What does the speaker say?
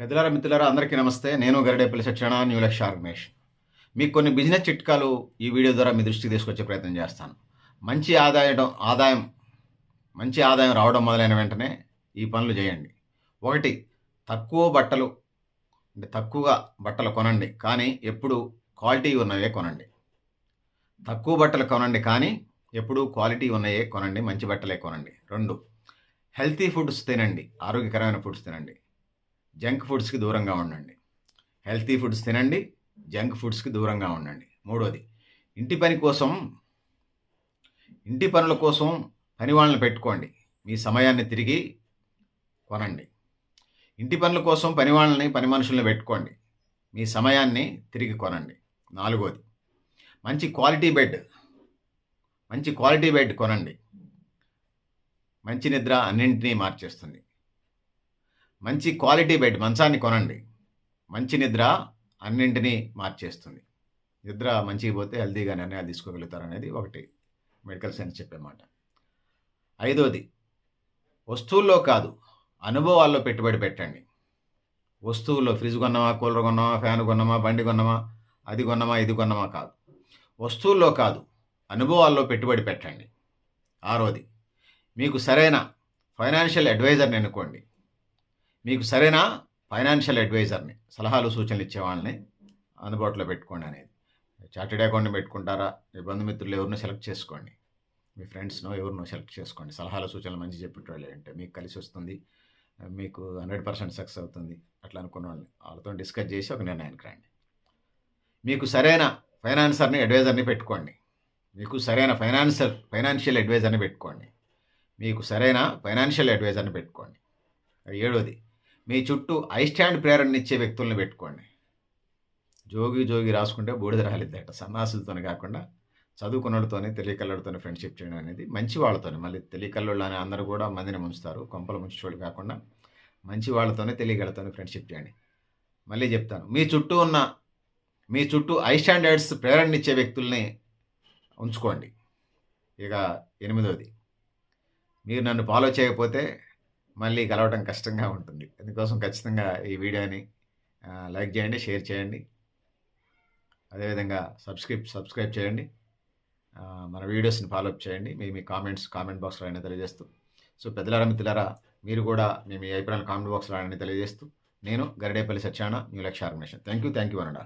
పెద్దలారా మిత్రులారా అందరికీ నమస్తే. నేను గరిడేపల్లి సత్యనారాయణ, న్యూ లక్ష్య ఆర్గనైజేషన్. మీకు కొన్ని బిజినెస్ చిట్కాలు ఈ వీడియో ద్వారా మీ దృష్టికి తీసుకొచ్చే ప్రయత్నం చేస్తాను. మంచి ఆదాయం మంచి ఆదాయం రావడం మొదలైన వెంటనే ఈ పనులు చేయండి. 1, తక్కువగా బట్టలు కొనండి, కానీ ఎప్పుడు క్వాలిటీ ఉన్నవే కొనండి. తక్కువ బట్టలు కొనండి, కానీ ఎప్పుడు క్వాలిటీ ఉన్నవే కొనండి, మంచి బట్టలే కొనండి. 2, హెల్తీ ఫుడ్స్ తినండి, ఆరోగ్యకరమైన ఫుడ్స్ తినండి. జంక్ ఫుడ్స్‌కి దూరంగా ఉండండి. హెల్తీ ఫుడ్స్ తినండి, జంక్ ఫుడ్స్‌కి దూరంగా ఉండండి. 3, ఇంటి పనుల కోసం పని వాళ్ళని పెట్టుకోండి. మీ సమయాన్ని తిరిగి కొనండి. ఇంటి పనుల కోసం పని మనుషుల్ని పెట్టుకోండి. మీ సమయాన్ని తిరిగి కొనండి. 4, మంచి క్వాలిటీ బెడ్ కొనండి. మంచి నిద్ర అన్నింటినీ మార్చేస్తుంది. మంచి క్వాలిటీ బెడ్ మంచాన్ని కొనండి. మంచి నిద్ర అన్నింటినీ మార్చేస్తుంది. నిద్ర మంచిగా పోతే హెల్తీగా నిర్ణయాలు తీసుకోగలుగుతారనేది ఒకటి మెడికల్ సైన్స్ చెప్పే మాట. 5, వస్తువుల్లో కాదు, అనుభవాల్లో పెట్టుబడి పెట్టండి. వస్తువుల్లో ఫ్రిడ్జ్ కొన్నామా, కూలర్ కొన్నామా, ఫ్యాన్ కొన్నామా, బండి కొన్నామా, అది కొన్నామా, ఇది కొన్నామా కాదు. వస్తువుల్లో కాదు, అనుభవాల్లో పెట్టుబడి పెట్టండి. 6, మీకు సరైన ఫైనాన్షియల్ అడ్వైజర్ని ఎన్నుకోండి. మీకు సరైన ఫైనాన్షియల్ అడ్వైజర్ని, సలహాలు సూచనలు ఇచ్చే వాళ్ళని అందుబాటులో పెట్టుకోండి అనేది. చార్టెడ్ అకౌంట్ని పెట్టుకుంటారా, మీ బంధుమిత్రులు ఎవరినో సెలెక్ట్ చేసుకోండి, మీ ఫ్రెండ్స్నో ఎవరినో సెలెక్ట్ చేసుకోండి. సలహాలు సూచనలు మంచి చెప్పేటోళ్ళు అంటే మీకు కలిసి వస్తుంది, మీకు 100% సక్సెస్ అవుతుంది అట్లా అనుకున్న వాళ్ళతో డిస్కస్ చేసి ఒక నిర్ణయానికి రండి. మీకు సరైన అడ్వైజర్ని పెట్టుకోండి. మీకు సరైన ఫైనాన్షియల్ అడ్వైజర్ని పెట్టుకోండి. మీకు సరైన ఫైనాన్షియల్ అడ్వైజర్ని పెట్టుకోండి. 7, మీ చుట్టూ ఐస్టాండ్ ప్రేరణనిచ్చే వ్యక్తుల్ని పెట్టుకోండి. జోగి రాసుకుంటే బూడిద రాలిద్దట. సన్నాసులతోనే కాకుండా చదువుకున్నోళ్ళతోనే, తెలియకళ్ళతోనే ఫ్రెండ్షిప్ చేయడం అనేది, మంచి వాళ్ళతోనే. మళ్ళీ తెలియకల్లోళ్ళు అని అందరూ కూడా మందిని ముంచుతారు. కొంపలు ముంచేవాళ్ళు కాకుండా మంచి వాళ్ళతోనే, తెలియగలతోనే ఫ్రెండ్షిప్ చేయండి. మళ్ళీ చెప్తాను, మీ చుట్టూ హై స్టాండర్డ్స్ ప్రేరణనిచ్చే వ్యక్తుల్ని ఉంచుకోండి. ఇక 8, మీరు నన్ను ఫాలో చేయకపోతే మళ్ళీ కలవడం కష్టంగా ఉంటుంది. అందుకోసం ఖచ్చితంగా ఈ వీడియోని లైక్ చేయండి, షేర్ చేయండి. అదేవిధంగా సబ్స్క్రైబ్ చేయండి. మన వీడియోస్ని ఫాలోఅప్ చేయండి. మీ కామెంట్ బాక్స్లో అయినా తెలియజేస్తూ. సో పెద్దలారా మిత్రులారా, మీరు కూడా మీ అభిప్రాయాలు కామెంట్ బాక్స్లో అయినా తెలియజేస్తూ. నేను Garidepalli Satyanarayana, new Lakshya organization. Thank you అనడా.